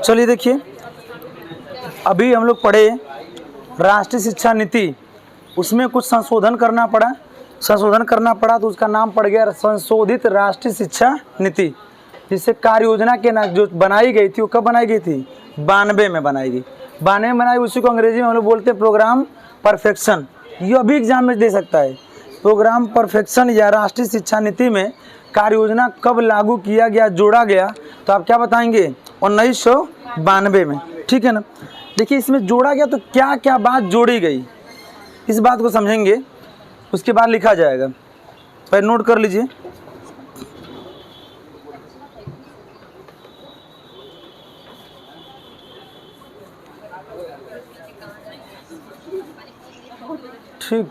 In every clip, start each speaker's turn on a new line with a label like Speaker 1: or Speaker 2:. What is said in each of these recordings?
Speaker 1: चलिए देखिए, अभी हम लोग पढ़े राष्ट्रीय शिक्षा नीति, उसमें कुछ संशोधन करना पड़ा तो उसका नाम पड़ गया संशोधित राष्ट्रीय शिक्षा नीति। जिससे कार्य योजना के ना जो बनाई गई थी वो कब बनाई गई थी? 92 में बनाई गई। 92 में बनाई, उसी को अंग्रेजी में हम लोग बोलते हैं प्रोग्राम परफेक्शन। ये अभी एग्जाम में दे सकता है। प्रोग्राम परफेक्शन या राष्ट्रीय शिक्षा नीति में कार्य योजना कब लागू किया गया, जोड़ा गया, तो आप क्या बताएंगे? 1992 में। ठीक है ना। देखिए इसमें जोड़ा गया तो क्या क्या बात जोड़ी गई, इस बात को समझेंगे, उसके बाद लिखा जाएगा। पहले नोट कर लीजिए। ठीक,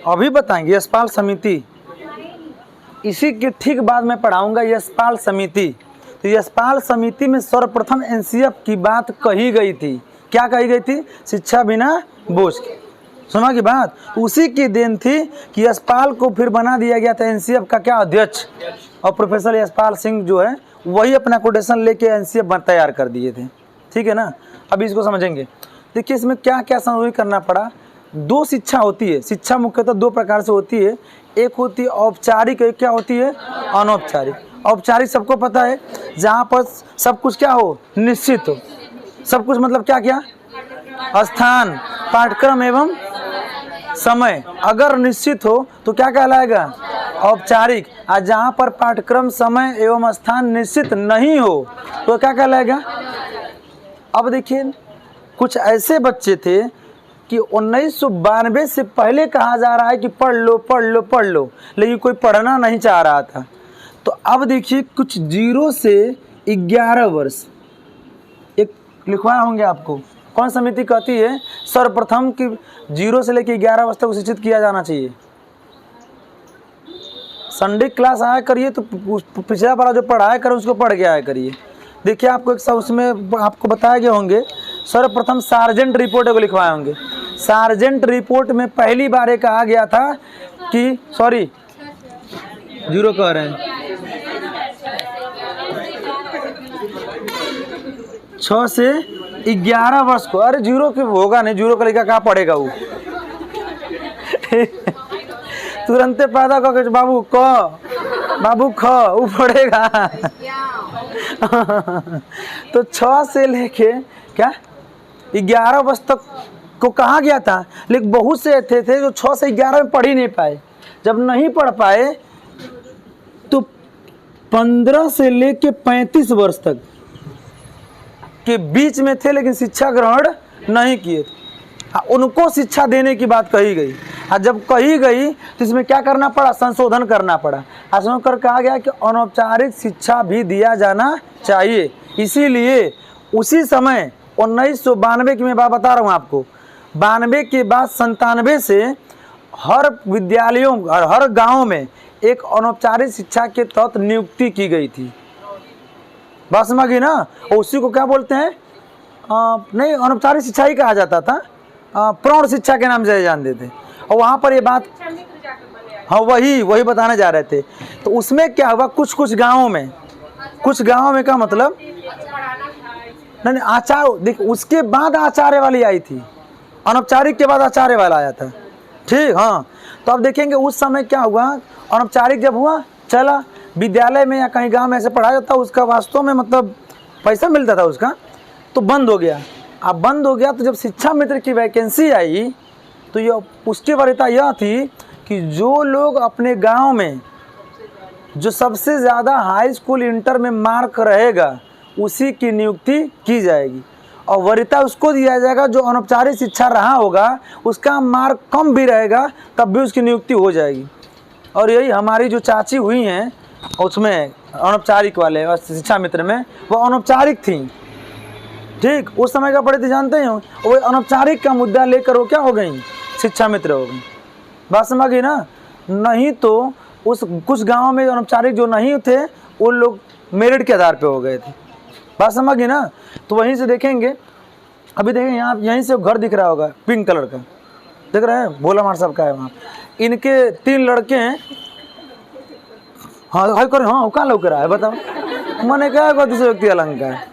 Speaker 1: अभी बताएंगे यशपाल समिति, इसी के ठीक बाद में पढ़ाऊंगा यशपाल समिति। तो यशपाल समिति में सर्वप्रथम एनसीएफ की बात कही गई थी। क्या कही गई थी? शिक्षा बिना बोझ की। सुना की बात? उसी की देन थी कि यशपाल को फिर बना दिया गया था एनसीएफ का क्या अध्यक्ष, और प्रोफेसर यशपाल सिंह जो है वही अपना कोटेशन लेके एनसीएफ तैयार कर दिए थे। ठीक है ना। अभी इसको समझेंगे। देखिए इसमें क्या क्या संशोधित करना पड़ा। दो शिक्षा होती है, शिक्षा मुख्यतः दो प्रकार से होती है। एक होती है औपचारिक, एक क्या होती है? अनौपचारिक। औपचारिक सबको पता है, जहाँ पर सब कुछ क्या हो? निश्चित हो। सब कुछ मतलब क्या क्या? स्थान, पाठ्यक्रम एवं समय अगर निश्चित हो तो क्या कहलाएगा? औपचारिक। और जहाँ पर पाठ्यक्रम, समय एवं स्थान निश्चित नहीं हो तो क्या कहलाएगा? अब देखिए कुछ ऐसे बच्चे थे कि 1992 से पहले कहा जा रहा है कि पढ़ लो पढ़ लो पढ़ लो, लेकिन कोई पढ़ना नहीं चाह रहा था। तो अब देखिए कुछ 0 से 11 वर्ष एक लिखवाए होंगे आपको। कौन समिति कहती है सर्वप्रथम कि 0 से लेकर 11 वर्ष तक शिक्षित किया जाना चाहिए? संडे क्लास आया करिए, तो पिछला बार जो पढ़ाया करो उसको पढ़ के आया करिए। देखिए आपको एक सब उसमें आपको बताया गए होंगे। सर्वप्रथम सार्जेंट रिपोर्ट को लिखवाए होंगे। सार्जेंट रिपोर्ट में पहली बार ये कहा गया था कि 0 कह रहे हैं 6 से 11 वर्ष को। अरे 0 के होगा नहीं, 0 का लड़का कहाँ पढ़ेगा वो? तुरंते पैदा करके बाबू ख वो पढ़ेगा। तो 6 से लेके क्या 11 वर्ष तक को कहा गया था, लेकिन बहुत से थे जो 6 से 11 में पढ़ ही नहीं पाए। जब नहीं पढ़ पाए तो 15 से लेके 35 वर्ष तक के बीच में थे, लेकिन शिक्षा ग्रहण नहीं किए थे। उनको शिक्षा देने की बात कही गई। और जब कही गई तो इसमें क्या करना पड़ा? संशोधन करना पड़ा। संशोधन कर कहा गया कि अनौपचारिक शिक्षा भी दिया जाना चाहिए। इसीलिए उसी समय 1992 की मैं बात बता रहा हूँ आपको। 92 के बाद 97 से हर विद्यालयों और हर गाँव में एक अनौपचारिक शिक्षा के तहत नियुक्ति की गई थी। बात समझ गई ना। उसी को क्या बोलते हैं? नहीं, अनौपचारिक शिक्षा ही कहा जाता था, प्रौढ़ शिक्षा के नाम से जानते थे। और वहाँ पर ये बात, हाँ वही बताने जा रहे थे। तो उसमें क्या हुआ, कुछ गाँवों में का मतलब नहीं आचार्य, देख उसके बाद आचार्य वाली आई थी, अनौपचारिक के बाद आचार्य वाला आया था। ठीक, हाँ। तो अब देखेंगे उस समय क्या हुआ। अनौपचारिक जब हुआ, चला विद्यालय में या कहीं गांव में ऐसे पढ़ाया जाता, उसका वास्तव में मतलब पैसा मिलता था उसका, तो बंद हो गया। अब बंद हो गया तो जब शिक्षा मित्र की वैकेंसी आई तो ये उसकी वरीयता यह थी कि जो लोग अपने गांव में जो सबसे ज़्यादा हाई स्कूल इंटर में मार्क रहेगा उसी की नियुक्ति की जाएगी, और वरीयता उसको दिया जाएगा जो अनौपचारिक शिक्षा रहा होगा, उसका मार्क कम भी रहेगा तब भी उसकी नियुक्ति हो जाएगी। और यही हमारी जो चाची हुई हैं उसमें अनौपचारिक वाले और शिक्षा मित्र में वो अनौपचारिक थी, ठीक। उस समय क्या पढ़े थे जानते हैं, वो अनौपचारिक का मुद्दा लेकर वो क्या हो गई, शिक्षा मित्र हो गई। बात समझ गई ना। नहीं तो उस कुछ गाँव में अनौपचारिक जो नहीं थे वो लोग मेरिट के आधार पे हो गए थे। बात समझ गई ना। तो वहीं से देखेंगे, अभी देखें यहाँ यहीं से घर दिख रहा होगा पिंक कलर का, देख रहे हैं, भोला मार साहब का है वहाँ। इनके 3 लड़के हैं। हाँ हाई कर, हाँ कहाँ लौक रहा है बताओ, मैंने क्या है दूसरे व्यक्ति अलंग का है।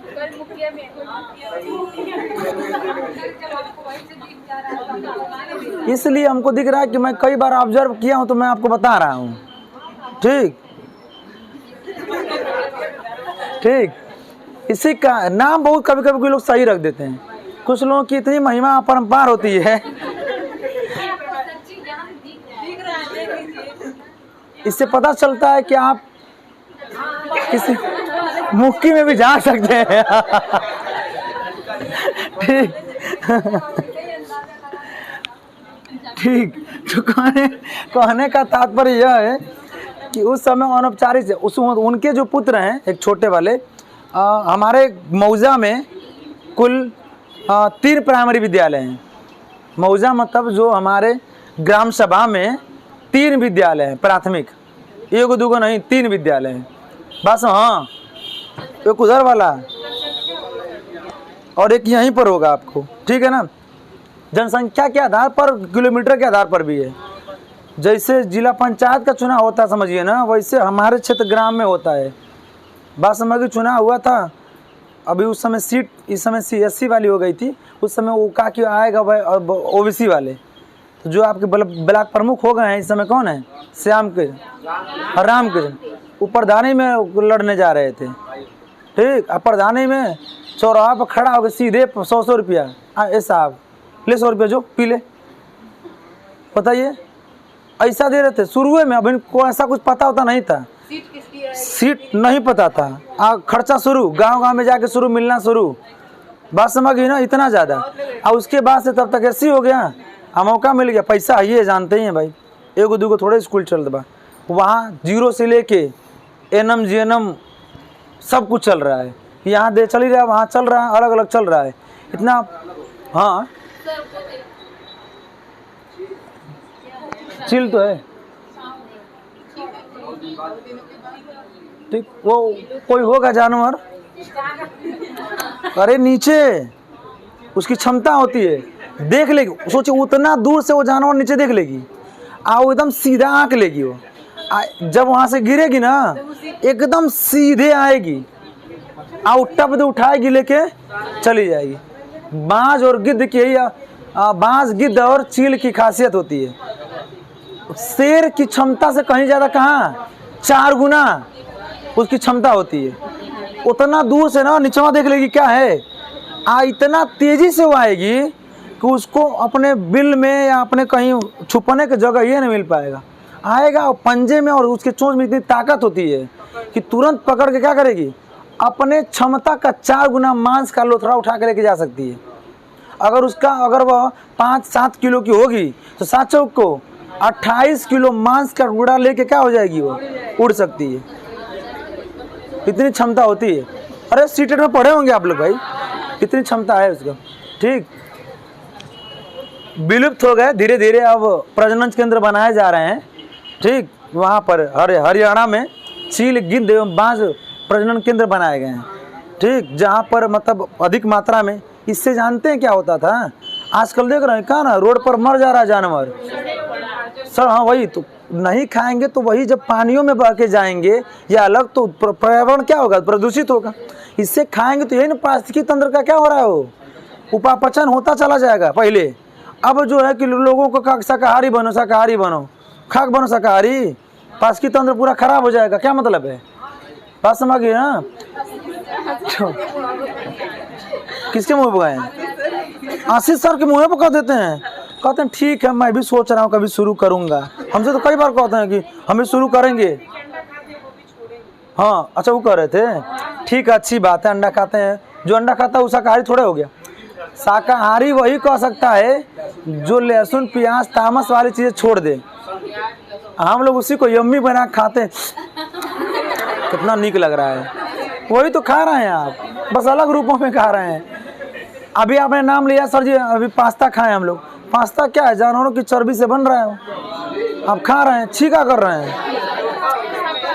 Speaker 1: इसलिए हमको दिख रहा है कि मैं कई बार ऑब्जर्व किया हूँ तो मैं आपको बता रहा हूँ, ठीक ठीक। इसी का नाम बहुत कभी कभी कोई लोग सही रख देते हैं, कुछ लोगों की इतनी महिमा अपरंपार होती है। इससे पता चलता है कि आप किसी मुक्की में भी जा सकते हैं। ठीक ठीक। तो कहने का तात्पर्य यह है कि उस समय अनौपचारिक से उनके जो पुत्र हैं एक छोटे वाले, हमारे मौजा में कुल 3 प्राइमरी विद्यालय हैं। मौजा मतलब जो हमारे ग्राम सभा में 3 विद्यालय हैं प्राथमिक, 1-2 नहीं 3 विद्यालय हैं बस। हाँ एक उधर वाला और एक यहीं पर होगा आपको, ठीक है ना। जनसंख्या के आधार पर, किलोमीटर के आधार पर भी है। जैसे जिला पंचायत का चुनाव होता है समझिए ना, वैसे हमारे क्षेत्र ग्राम में होता है। बात समझ के चुनाव हुआ था अभी, उस समय सीट इस समय CSC वाली हो गई थी, उस समय वो का कि आएगा भाई OBC वाले। तो जो आपके ब्लॉक प्रमुख हो गए हैं इस समय कौन है, श्याम के राम के, वो प्रधानी में लड़ने जा रहे थे, ठीक। अब प्रधानी में चौराहा पर खड़ा होकर सीधे 100 रुपया, ए साहब ले 100 रुपया जो पी ले, बताइए ऐसा दे रहे थे शुरू में। अब इनको ऐसा कुछ पता होता नहीं था, सीट नहीं पता था। खर्चा शुरू, गांव में जाके शुरू मिलना शुरू। बात समझ गई ना, इतना ज़्यादा। और उसके बाद से तब तक ऐसी हो गया, मौका मिल गया, पैसा ये जानते ही हैं भाई, 1-2 थोड़े स्कूल चल रहा, वहाँ 0 से लेके NM GNM सब कुछ चल रहा है। यहाँ दे चल ही रहा है, वहाँ चल रहा है, अलग अलग चल रहा है इतना। हाँ चिल तो है, ठीक। वो कोई होगा जानवर, अरे नीचे उसकी क्षमता होती है, देख लेगी, सोचिए उतना दूर से वो जानवर नीचे देख लेगी, वो एकदम सीधा आंक लेगी। वो जब वहाँ से गिरेगी ना एकदम सीधे आएगी, टप दे उठाएगी लेके चली जाएगी। बाज और गिद्ध की यही, बाज गिद्ध और चील की खासियत होती है। शेर की क्षमता से कहीं ज़्यादा, कहाँ 4 गुना उसकी क्षमता होती है। उतना दूर से ना निचवा देख लेगी क्या है, इतना तेजी से वो आएगी कि उसको अपने बिल में या अपने कहीं छुपने की जगह ये नहीं मिल पाएगा। आएगा और पंजे में और उसके चोंच में इतनी ताकत होती है कि तुरंत पकड़ के क्या करेगी, अपने क्षमता का 4 गुना मांस का लोथड़ा उठा के लेके जा सकती है। अगर वह 5-7 किलो की होगी तो 7 चौक को 28 किलो मांस का टुकड़ा लेके क्या हो जाएगी, वो उड़ सकती है, इतनी क्षमता होती है। अरे सीटेट में पढ़े होंगे आप लोग भाई, इतनी क्षमता है उसका, ठीक। विलुप्त हो गए धीरे धीरे, अब प्रजनन केंद्र बनाए जा रहे हैं, ठीक। वहाँ पर हरियाणा में चील गिद्ध एवं बाज प्रजनन केंद्र बनाए गए हैं, ठीक, जहाँ पर मतलब अधिक मात्रा में। इससे जानते हैं क्या होता था, आजकल देख रहे हैं कहाँ ना रोड पर मर जा रहा है जानवर सर। हाँ वही तो, नहीं खाएंगे तो वही जब पानियों में बह के जाएंगे या अलग, तो पर्यावरण क्या होगा, प्रदूषित होगा। इससे खाएंगे तो यही ना, पारिस्थितिकी तंत्र का क्या हो रहा है, वो उपापचन होता चला जाएगा पहले। अब जो है कि लोगों को शाकाहारी बनो, शाकाहारी बनो, खाक बनो शाकाहारी, पारिस्थितिकी तंत्र पूरा खराब हो जाएगा। क्या मतलब है, बात समझ गई ना। किसके मुँह पर गए, आशीष सर के मुँह पर कह देते हैं, कहते हैं ठीक है मैं भी सोच रहा हूँ कभी शुरू करूँगा। हमसे तो कई बार कहते हैं कि हम भी शुरू करेंगे। हाँ अच्छा वो कह रहे थे, ठीक है अच्छी बात है, अंडा खाते हैं, जो अंडा खाता है वो शाकाहारी थोड़े हो गया। शाकाहारी वही कह सकता है जो लहसुन प्याज तामस वाली चीज़ें छोड़ दे। हम लोग उसी को यम्मी बना खाते हैं। कितना नीक लग रहा है, वही तो खा रहे हैं आप, बस अलग रूपों में खा रहे हैं। अभी आपने नाम लिया सर जी, अभी पास्ता खाएं हम लोग। पास्ता क्या है, जानवरों की चर्बी से बन रहा है, आप खा रहे हैं, छीका कर रहे हैं,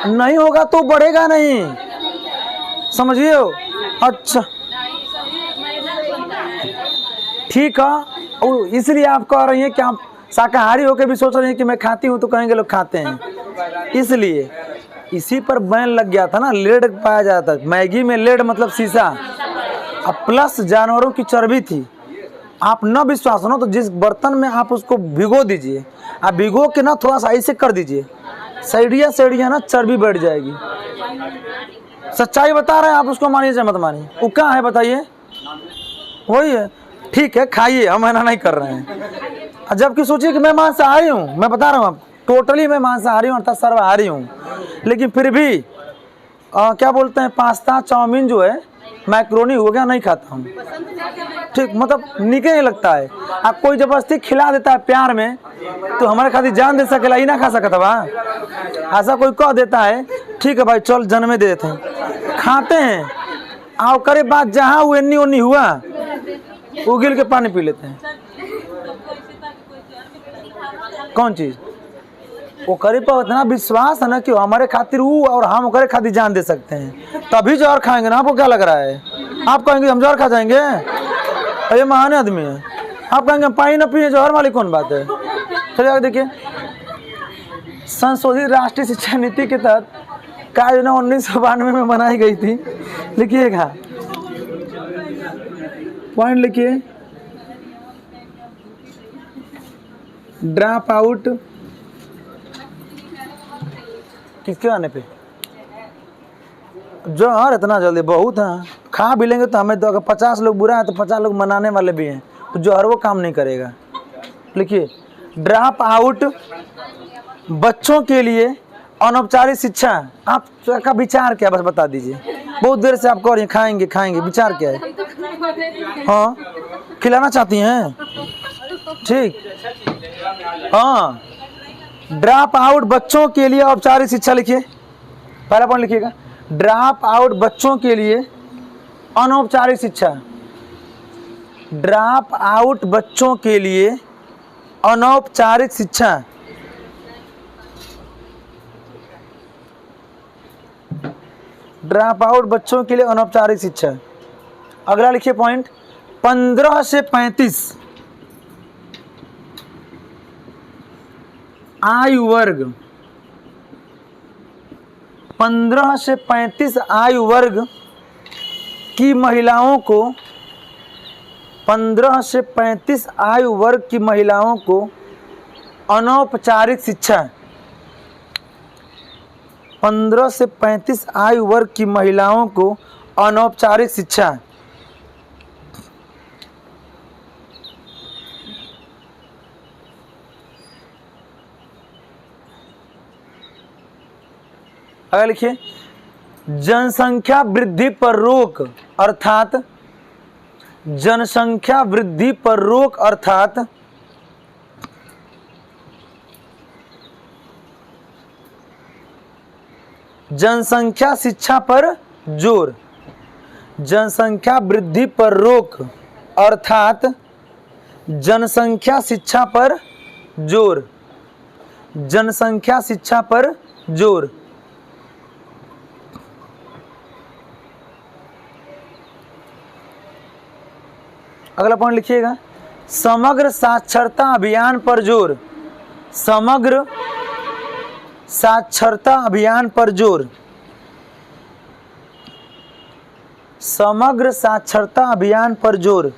Speaker 1: नहीं होगा तो बढ़ेगा नहीं, समझिए हो। अच्छा ठीक है, और इसलिए आप कह रही हैं कि आप शाकाहारी होकर भी सोच रहे हैं कि मैं खाती हूँ, तो कहेंगे लोग खाते हैं, इसलिए इसी पर बैन लग गया था ना, लेड पाया जाता था मैगी में, लेड मतलब शीशा, अब प्लस जानवरों की चर्बी थी। आप न विश्वास हो ना तो जिस बर्तन में आप उसको भिगो दीजिए, आप भिगो के ना थोड़ा सा ऐसे कर दीजिए, सैडिया ना चर्बी बढ़ जाएगी। सच्चाई बता रहे हैं, आप उसको मानिए चाहे मत मानिए। वो क्या है बताइए, वही है, ठीक है खाइए, हम मना नहीं कर रहे हैं। जबकि सोचिए कि मैं मांसाहारी हूँ, मैं बता रहा हूँ आप, टोटली मैं मांसाहारी हूँ अर्थात सर्वाहारी हूँ, लेकिन फिर भी क्या बोलते हैं, पास्ता चाउमीन जो है, मैक्रोनी हो गया, नहीं खाता हूँ, ठीक, मतलब नीके नहीं लगता है। आप कोई जबरदस्ती खिला देता है प्यार में, तो हमारे खातिर जान दे सकेला, ही ना खा सकता बा, ऐसा कोई कह देता है, ठीक है भाई चल जन्मे दे देते हैं, खाते हैं, आओ करे बात जहाँ वो एनी ओनी हुआ उगिल के पानी पी लेते हैं। कौन चीज़, वो करे पर इतना विश्वास है ना कि हमारे खातिर वो और हम करे खातिर जान दे सकते हैं, तभी जहर खाएंगे ना। आपको क्या लग रहा है, आप कहेंगे हम जहर खा जाएंगे, ये महान आदमी है, आप कहेंगे पानी न पिए जहर वाली कौन बात है। चलिए आगे देखिए, संशोधित राष्ट्रीय शिक्षा नीति के तहत कार्य योजना 1992 में बनाई गई थी, लिखिएगा पॉइंट लिखिए, ड्रॉप आउट किसके आने पे, जो और इतना जल्दी बहुत है, खा भी लेंगे तो हमें तो, अगर 50 लोग बुरा है तो 50 लोग मनाने वाले भी हैं, तो जो हर वो काम नहीं करेगा। लिखिए, ड्रॉप आउट बच्चों के लिए अनौपचारिक शिक्षा, आपका विचार क्या, बस बता दीजिए, बहुत देर से आप कह रही हैं खाएंगे खाएंगे, विचार क्या है, हाँ खिलाना चाहती हैं, ठीक, हाँ ड्रॉप आउट बच्चों के लिए औपचारिक शिक्षा, लिखिए पहला पॉइंट लिखिएगा, ड्रॉप आउट बच्चों के लिए अनौपचारिक शिक्षा, ड्रॉप आउट बच्चों के लिए अनौपचारिक शिक्षा, ड्रॉप आउट बच्चों के लिए अनौपचारिक शिक्षा। अगला लिखिए पॉइंट, 15 से 35 आयु वर्ग, 15 से 35 आयु वर्ग की महिलाओं को, 15 से 35 आयु वर्ग की महिलाओं को अनौपचारिक शिक्षा, 15 से 35 आयु वर्ग की महिलाओं को अनौपचारिक शिक्षा। अगर लिखिए, जनसंख्या वृद्धि पर रोक अर्थात, जनसंख्या वृद्धि पर रोक अर्थात जनसंख्या शिक्षा पर जोर, जनसंख्या वृद्धि पर रोक अर्थात जनसंख्या शिक्षा पर जोर, जनसंख्या शिक्षा पर जोर। अगला पॉइंट लिखिएगा, समग्र साक्षरता अभियान पर जोर, समग्र साक्षरता अभियान पर जोर, समग्र साक्षरता अभियान पर जोर।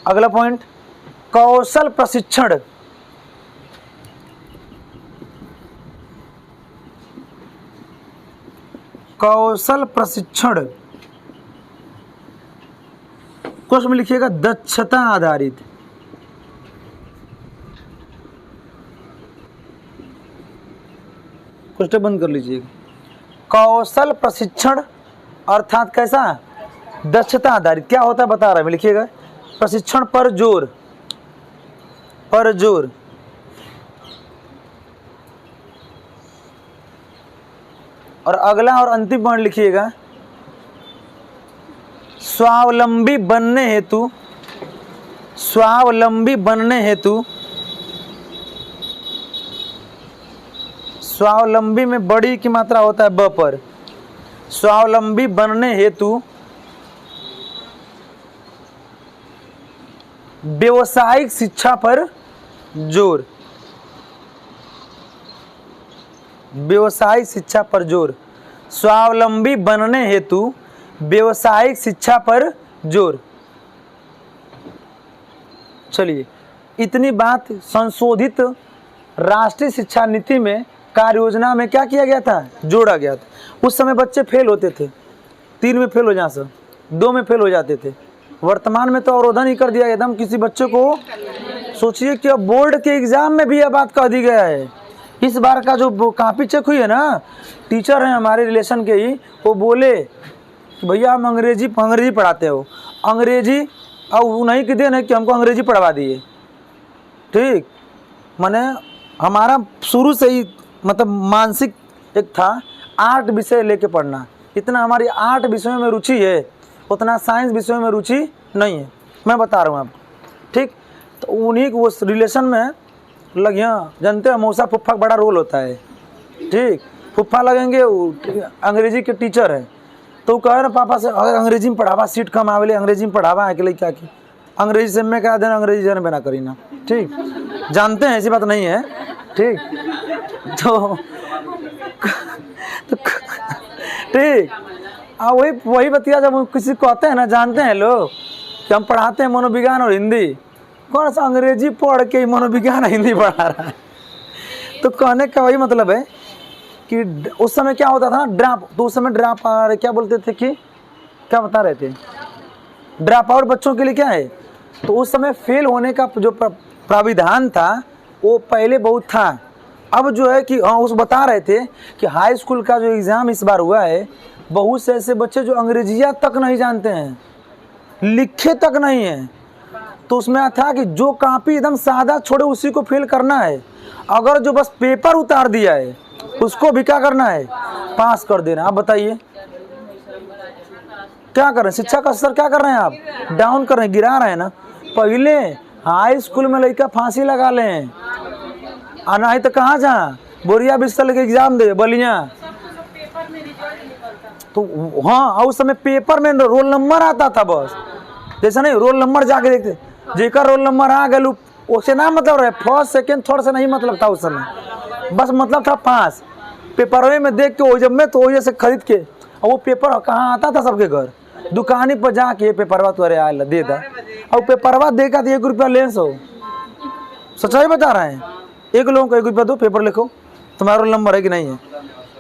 Speaker 1: अगला पॉइंट, कौशल प्रशिक्षण, कौशल प्रशिक्षण, क्वेश्चन में लिखिएगा दक्षता आधारित, क्वेश्चन बंद कर लीजिएगा। कौशल प्रशिक्षण अर्थात कैसा, दक्षता आधारित, क्या होता है बता रहा है, लिखिएगा प्रशिक्षण पर जोर, पर जोर। और अगला और अंतिम पॉइंट लिखिएगा, स्वावलंबी बनने हेतु, स्वावलंबी बनने हेतु, स्वावलंबी में बड़ी की मात्रा होता है ब पर, स्वावलंबी बनने हेतु व्यावसायिक शिक्षा पर जोर, व्यावसायिक शिक्षा पर जोर, स्वावलंबी बनने हेतु व्यावसायिक शिक्षा पर जोर। चलिए, इतनी बात संशोधित राष्ट्रीय शिक्षा नीति में कार्य योजना में क्या किया गया था, जोड़ा गया था। उस समय बच्चे फेल होते थे, 3 में फेल हो जा सर, 2 में फेल हो जाते थे। वर्तमान में तो अवरोधन ही कर दिया एकदम, किसी बच्चे को सोचिए कि अब बोर्ड के एग्जाम में भी यह बात कह दी गया है। इस बार का जो कॉपी चेक हुई है ना, टीचर हैं हमारे रिलेशन के ही, वो बोले कि भैया हम अंग्रेजी पढ़ाते हो, अंग्रेजी और उन्हीं की देन है कि हमको अंग्रेजी पढ़वा दिए। ठीक, माने हमारा शुरू से ही मतलब मानसिक एक था 8 विषय लेके पढ़ना, इतना हमारी 8 विषयों में रुचि है, उतना साइंस विषयों में रुचि नहीं है, मैं बता रहा हूँ आपको। ठीक, तो उन्हीं को उस रिलेशन में लग, यहाँ जानते हैं मौसा फुफ्फा का बड़ा रोल होता है। ठीक, फुफ्फा लगेंगे, अंग्रेजी के टीचर है, तो कह रहे पापा से अगर अंग्रेजी में पढ़ावा, सीट कम आवेले अंग्रेजी में पढ़ावा है कि लड़का की, अंग्रेजी से मैं कह देना अंग्रेजी जन बना करी ना। ठीक, जानते हैं ऐसी बात नहीं है। ठीक, तो ठीक, वही बतिया जब किसी को कहते हैं ना, जानते हैं लोग कि हम पढ़ाते हैं मनोविज्ञान और हिंदी, कौन सा अंग्रेजी पढ़ के मनोविज्ञान हिंदी पढ़ा रहा है। तो कहने का वही मतलब है कि उस समय क्या होता था ना, ड्रॉप, तो उस समय ड्रॉप क्या बोलते थे कि क्या बता रहे थे, ड्रॉप आउट बच्चों के लिए क्या है। तो उस समय फेल होने का जो प्राविधान था वो पहले बहुत था। अब जो है कि हाँ, उस बता रहे थे कि हाई स्कूल का जो एग्ज़ाम इस बार हुआ है, बहुत से ऐसे बच्चे जो अंग्रेजिया तक नहीं जानते हैं, लिखे तक नहीं है। तो उसमें था कि जो कॉपी एकदम सादा छोड़े उसी को फेल करना है, अगर जो बस पेपर उतार दिया है उसको भी क्या करना है, पास कर देना। आप बताइए क्या कर रहे हैं, शिक्षा का स्तर क्या कर रहे हैं आप, डाउन कर रहे हैं, गिरा रहे हैं ना। पहले हाई स्कूल में लड़का फांसी लगा लें, आना है तो कहाँ जा, बोरिया बिस्तर लेके एग्जाम दे बलिया। तो हाँ, उस समय पेपर में रोल नंबर आता था बस, जैसा नहीं रोल नंबर जाके देखते, जेकर रोल नंबर आ गए उसे ना मतलब रहे, फर्स्ट सेकंड थर्ड से नहीं मतलब था उस समय, बस मतलब था पास। पेपर में देख के जब में तो वजह से खरीद के, और वो पेपर कहाँ आता था सबके घर, दुकानी पर जाके पेपरवा तुअरे आए दे दा, और पेपरवा देगा तो 1 रुपया ले सो, सच्चाई बता रहे हैं। 1 लोगों को 1 रुपया दो, पेपर लिखो, तुम्हारा रोल नंबर है कि नहीं है।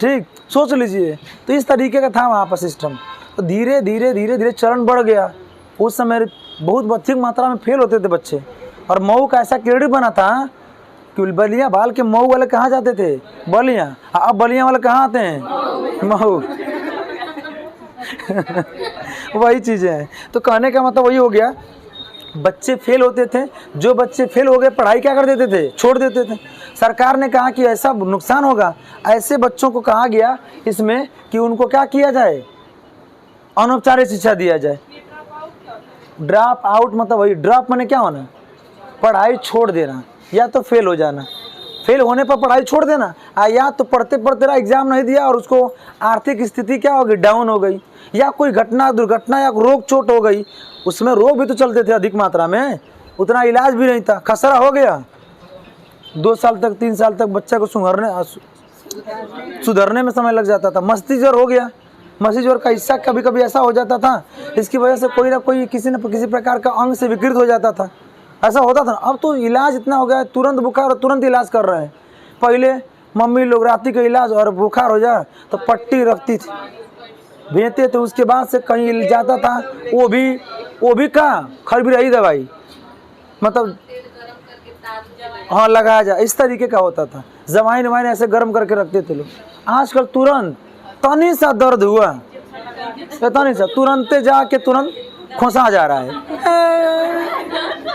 Speaker 1: ठीक, सोच लीजिए। तो इस तरीके का था वहाँ पर सिस्टम। तो धीरे धीरे धीरे धीरे चरण बढ़ गया। उस समय बहुत अधिक मात्रा में फेल होते थे बच्चे, और मऊ का ऐसा क्रेडिट बना था कि बलिया बाल के मऊ वाले कहाँ जाते थे, बलिया, अब बलिया वाले कहाँ आते हैं, मऊ। वही चीज़ें हैं। तो कहने का मतलब वही हो गया, बच्चे फेल होते थे, जो बच्चे फेल हो गए पढ़ाई क्या कर देते थे, छोड़ देते थे। सरकार ने कहा कि ऐसा नुकसान होगा, ऐसे बच्चों को कहा गया इसमें कि उनको क्या किया जाए, अनौपचारिक शिक्षा दिया जाए। ड्रॉप आउट मतलब वही, ड्रॉप माने क्या होना, पढ़ाई छोड़ देना, या तो फेल हो जाना, फेल होने पर पढ़ाई छोड़ देना, या तो पढ़ते पढ़ते रहा, एग्जाम नहीं दिया और उसको आर्थिक स्थिति क्या हो गई, डाउन हो गई, या कोई घटना दुर्घटना या रोग चोट हो गई। उसमें रोग भी तो चलते थे अधिक मात्रा में, उतना इलाज भी नहीं था, खसरा हो गया, 2 साल तक 3 साल तक बच्चा को सुधरने में समय लग जाता था। मस्ती ज्वर हो गया, मस्ती ज्वर का हिस्सा कभी कभी ऐसा हो जाता था, इसकी वजह से कोई ना कोई किसी न किसी प्रकार का अंग से विकृत हो जाता था, ऐसा होता था। अब तो इलाज इतना हो गया है, तुरंत बुखार और तुरंत इलाज कर रहे हैं। पहले मम्मी लोग राती का इलाज और बुखार हो जाए तो पट्टी रखती थी, भेजते थे, उसके बाद से कहीं जाता था, वो भी कहाँ खर भी रही दवाई, मतलब हाँ लगाया जाए, इस तरीके का होता था। जमाइन वमाइन ऐसे गर्म करके रखते थे लोग। आजकल तुरंत तनी सा दर्द हुआ, तनी सा तुरंत जाके तुरंत खोसा जा रहा है,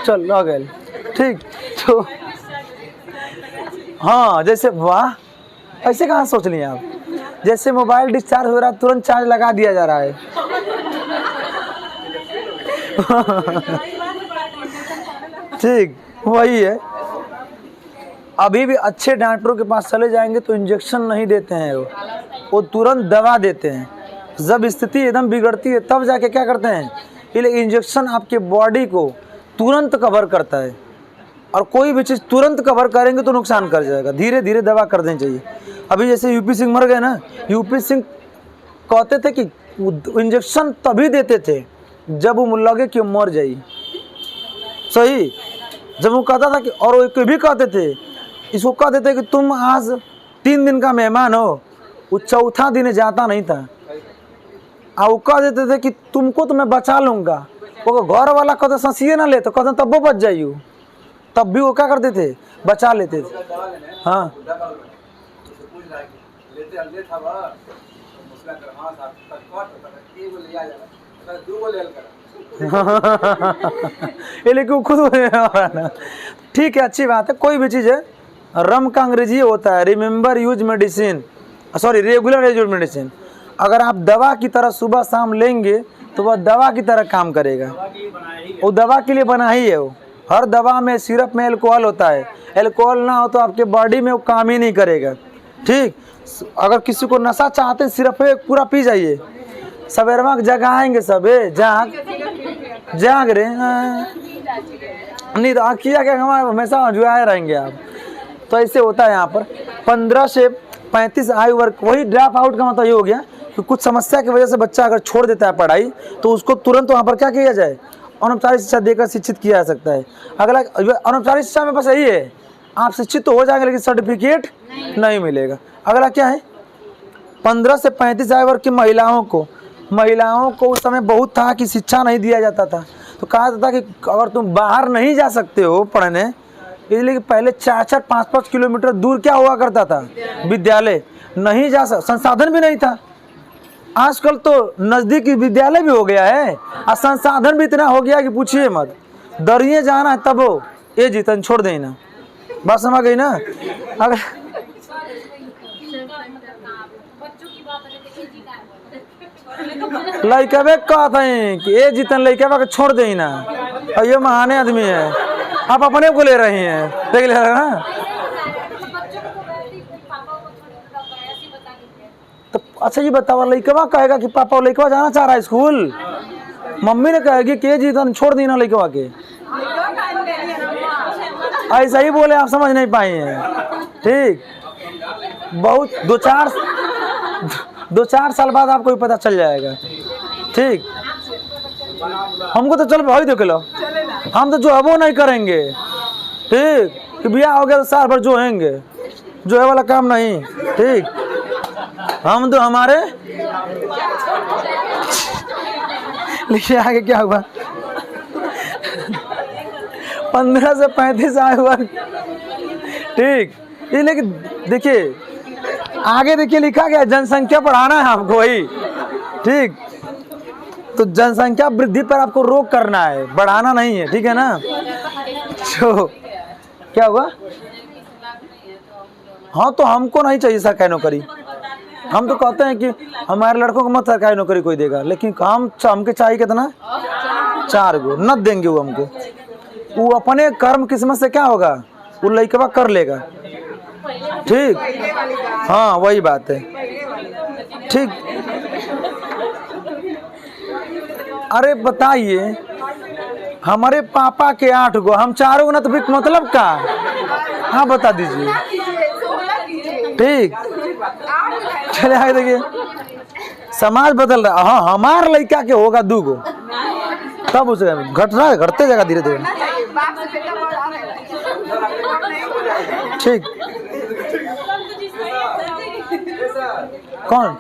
Speaker 1: चल लग गए। ठीक, तो हाँ, जैसे वाह, ऐसे कहाँ सोच लिए आप। जैसे मोबाइल डिस्चार्ज हो रहा है तुरंत चार्ज लगा दिया जा रहा है। ठीक वही है। अभी भी अच्छे डॉक्टरों के पास चले जाएंगे तो इंजेक्शन नहीं देते हैं, वो तुरंत दवा देते हैं। जब स्थिति एकदम बिगड़ती है तब जाके क्या करते हैं, ये इंजेक्शन आपके बॉडी को तुरंत कवर करता है, और कोई भी चीज़ तुरंत कवर करेंगे तो नुकसान कर जाएगा। धीरे धीरे दवा कर देनी चाहिए। अभी जैसे यूपी सिंह मर गए ना, यूपी सिंह कहते थे कि इंजेक्शन तभी देते थे जब वो लगे कि मर जाए। सही, जब वो कहता था कि, और वो भी कहते थे, इसको कहते थे कि तुम आज 3 दिन का मेहमान हो, वो चौथा दिन जाता नहीं था। और वो कह देते थे कि तुमको तो मैं बचा लूँगा, वो घर वाला कहते ससिए ना ले तो कहते तब वो बच जाइयो, तब भी वो क्या करते थे, बचा लेते थे। हाँ ये लेकिन खुद ठीक है, अच्छी बात है। कोई भी चीज़ है, रम का अंग्रेजी होता है remember use medicine, sorry regular use medicine. अगर आप दवा की तरह सुबह शाम लेंगे तो वह दवा की तरह काम करेगा। वो दवा के लिए बना ही है। वो हर दवा में, सिरप में अल्कोहल होता है, अल्कोहल ना हो तो आपके बॉडी में वो काम ही नहीं करेगा। ठीक, अगर किसी को नशा चाहते हैं सिरप पूरा पी जाइए, सवेरमा जगाएंगे सब, जाग रहे नहीं तो किया क्या, हमारे हमेशा जुआए रहेंगे आप। तो ऐसे होता है यहाँ पर 15 से 35 आयु वर्ग, वही ड्रॉप आउट का मतलब ये हो गया कि कुछ समस्या की वजह से बच्चा अगर छोड़ देता है पढ़ाई तो उसको तुरंत वहाँ पर क्या किया जाए, अनौपचारिक शिक्षा देकर शिक्षित किया जा सकता है। अगला अनौपचारिक शिक्षा में बस यही है, आप शिक्षित तो हो जाएंगे लेकिन सर्टिफिकेट नहीं मिलेगा। अगला क्या है, 15 से 35 आयु वर्ग की महिलाओं को उस समय बहुत था कि शिक्षा नहीं दिया जाता था। तो कहा जाता था कि अगर तुम बाहर नहीं जा सकते हो पढ़ने, इसलिए कि पहले 4-4, 5-5 किलोमीटर दूर क्या हुआ करता था, विद्यालय नहीं जा सकता, संसाधन भी नहीं था। आजकल तो नज़दीकी विद्यालय भी हो गया है और संसाधन भी इतना हो गया कि पूछिए मत। दरिये जाना है तब वो ये जीतन छोड़ दें ना, बात समझ गई ना। अगर लड़का कहते हैं कि ये जीतन लड़का छोड़ दे ना, और ये महाने आदमी है, आप अपने को ले रहे हैं, देख ले रहे ना। तो अच्छा ये बताओ, लड़का कहेगा कि पापा लड़का जाना चाह रहा है स्कूल, मम्मी ने कहेगी कि ये जीतन छोड़ दी ना लड़का के, ऐसा ही बोले, आप समझ नहीं पाए हैं। ठीक, बहुत 2-4 साल बाद आपको भी पता चल जाएगा। ठीक, हमको तो चल भाई देख लो, हम तो जो है वो नहीं करेंगे। ठीक, कि ब्याह हो गया तो साल भर जो हैंगे, जो है वाला काम नहीं। ठीक, हम तो हमारे लिखिए आगे क्या हुआ। 15 से 35 आयु वर्ग। ठीक, ये लेकिन देखिए आगे देखिए लिखा गया जनसंख्या बढ़ाना है आपको, वही। ठीक, तो जनसंख्या वृद्धि पर आपको रोक करना है, बढ़ाना नहीं है। ठीक है ना। तो क्या हुआ, हाँ तो हमको नहीं चाहिए सरकारी नौकरी। हम तो कहते हैं कि हमारे लड़कों को मत सरकारी नौकरी कोई देगा, लेकिन हमके चाहिए कितना, 4 गो न देंगे वो हमको। वो अपने कर्म किस्मत से क्या होगा, वो लड़का कर लेगा। ठीक, हाँ वही बात है। ठीक, अरे बताइए, हमारे पापा के 8 गो, हम 4 गो ना, तो फिर मतलब का, हाँ बता दीजिए। ठीक, चले आगे देखिए, समाज बदल रहा। हाँ, हमारे लड़का के होगा 2 गो, तब उसे घट रहा है, घटते जाएगा धीरे धीरे। ठीक, कौन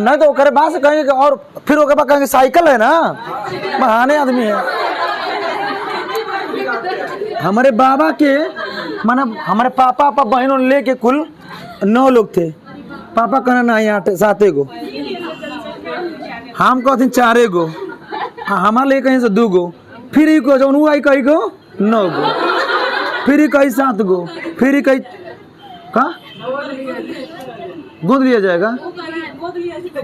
Speaker 1: नहीं, तो करे बात से कहेंगे कि, और फिर वो कहेंगे साइकिल है ना, बहाने आदमी है। हमारे बाबा के मतलब हमारे पापा बहनों लेके कुल 9 लोग थे। पापा कहना ना 8-7 गो, हम कहते 4 गो, हमारे लिए कहीं से 2 गो, फिर ही को जो आई कहीं को 9 गो। फिर कई 7 गो, फिर कई कहाँ गोद लिया जाएगा?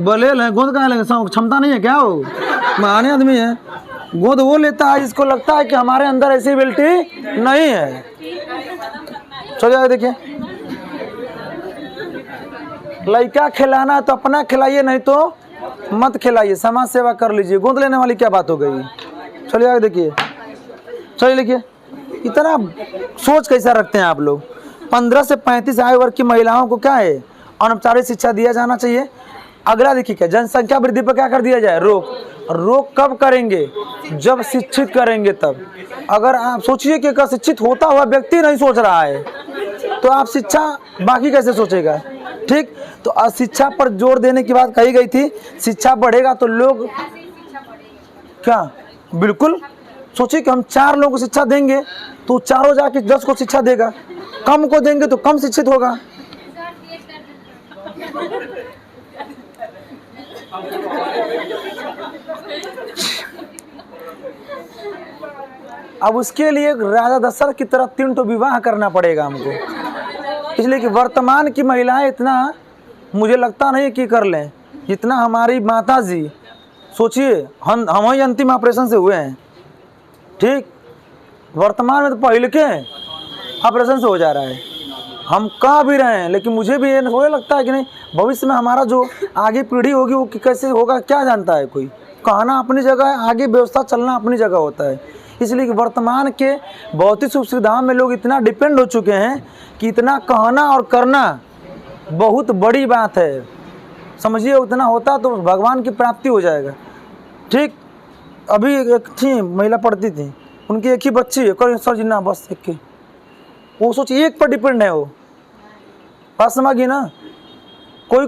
Speaker 1: बोले गोद कहाँ लेंगे? क्षमता नहीं है क्या? वो महान आदमी है, गोद वो लेता है जिसको लगता है कि हमारे अंदर ऐसी एबिलिटी नहीं है। चलिए आगे देखिए, लड़का खिलाना तो अपना खिलाइए, नहीं तो मत खिलाइए, समाज सेवा कर लीजिए। गोद लेने वाली क्या बात हो गई? चलिए आगे देखिए, चलिए लिखिए, इतना सोच कैसा रखते हैं आप लोग? 15 से 35 आयु वर्ग की महिलाओं को क्या है? अनौपचारिक शिक्षा दिया जाना चाहिए। अगला देखिए क्या, जनसंख्या वृद्धि पर क्या कर दिया जाए? रोक। रोक कब करेंगे? जब शिक्षित करेंगे तब। अगर आप सोचिए कि अगर शिक्षित होता हुआ व्यक्ति नहीं सोच रहा है तो आप शिक्षा बाकी कैसे सोचेगा? ठीक, तो अशिक्षा पर जोर देने की बात कही गई थी। शिक्षा बढ़ेगा तो लोग क्या, बिल्कुल सोचिए कि हम 4 लोगों को शिक्षा देंगे तो चारों जाके 10 को शिक्षा देगा, कम को देंगे तो कम शिक्षित होगा। अब उसके लिए राजा दशरथ की तरह 3 तो विवाह करना पड़ेगा हमको, इसलिए कि वर्तमान की महिलाएं इतना मुझे लगता नहीं कि कर लें जितना हमारी माता जी। सोचिए हम ही अंतिम ऑपरेशन से हुए हैं, ठीक, वर्तमान में तो पहले के ऑपरेशन से हो जा रहा है। हम कह भी रहे हैं, लेकिन मुझे भी ये लगता है कि नहीं, भविष्य में हमारा जो आगे पीढ़ी होगी वो कैसे होगा क्या जानता है कोई। कहना अपनी जगह है, आगे व्यवस्था चलना अपनी जगह होता है। इसलिए कि वर्तमान के भौतिक सुख सुविधाओं में लोग इतना डिपेंड हो चुके हैं कि इतना कहना और करना बहुत बड़ी बात है। समझिए, उतना होता तो भगवान की प्राप्ति हो जाएगा। ठीक, अभी एक थी महिला पढ़ती थी, उनकी एक ही बच्ची है, कर सर जी ना बस एक की, वो सोचिए एक पर डिपेंड है वो। बात समझिए ना, कोई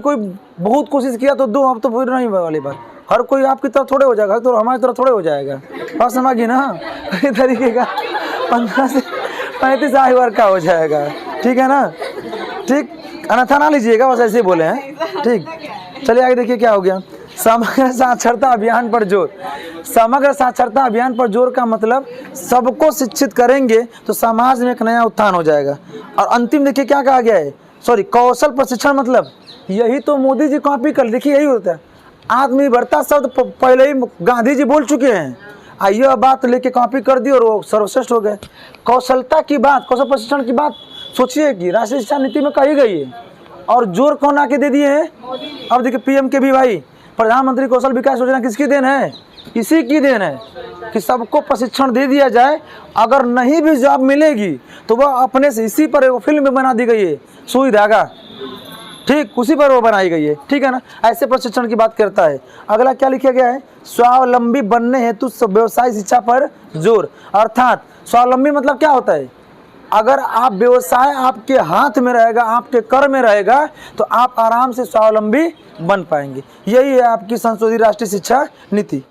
Speaker 1: बहुत कोशिश किया तो 2, अब तो फिर नहीं वाली बात। हर कोई आपकी तरफ थोड़े हो जाएगा, तो हमारी तरफ थोड़े हो जाएगा। बात समझिए ना, इस तरीके का 15 से 35 आयु वर्ग का हो जाएगा। ठीक है ना, ठीक, अन्यथा ना लीजिएगा, बस ऐसे ही बोले हैं। ठीक, चलिए आगे देखिए क्या हो गया। समग्र साक्षरता अभियान पर जोर। समग्र साक्षरता अभियान पर जोर का मतलब सबको शिक्षित करेंगे तो समाज में एक नया उत्थान हो जाएगा। और अंतिम देखिए क्या कहा गया है, सॉरी, कौशल प्रशिक्षण, मतलब यही तो मोदी जी कॉपी कर, देखिए यही होता है। आत्मनिर्भरता शब्द पहले ही गांधी जी बोल चुके हैं, आइए बात लेके कॉपी कर दी और वो सर्वश्रेष्ठ हो गए। कौशलता की बात, कौशल प्रशिक्षण की बात सोचिए कि राष्ट्रीय शिक्षा नीति में कही गई है, और जोर कौन आके दे दिए हैं? अब देखिए PMKVY, प्रधानमंत्री कौशल विकास योजना, किसकी देन है? इसी की देन है कि सबको प्रशिक्षण दे दिया जाए। अगर नहीं भी जॉब मिलेगी तो वह अपने से, इसी पर एक फिल्म बना दी गई है, सुई धागा, ठीक, उसी पर वो बनाई गई है। ठीक है ना, ऐसे प्रशिक्षण की बात करता है। अगला क्या लिखा गया है? स्वावलंबी बनने हेतु व्यवसाय शिक्षा पर जोर। अर्थात स्वावलंबी मतलब क्या होता है? अगर आप व्यवसाय आपके हाथ में रहेगा, आपके कर में रहेगा, तो आप आराम से स्वावलंबी बन पाएंगे। यही है आपकी संशोधित राष्ट्रीय शिक्षा नीति।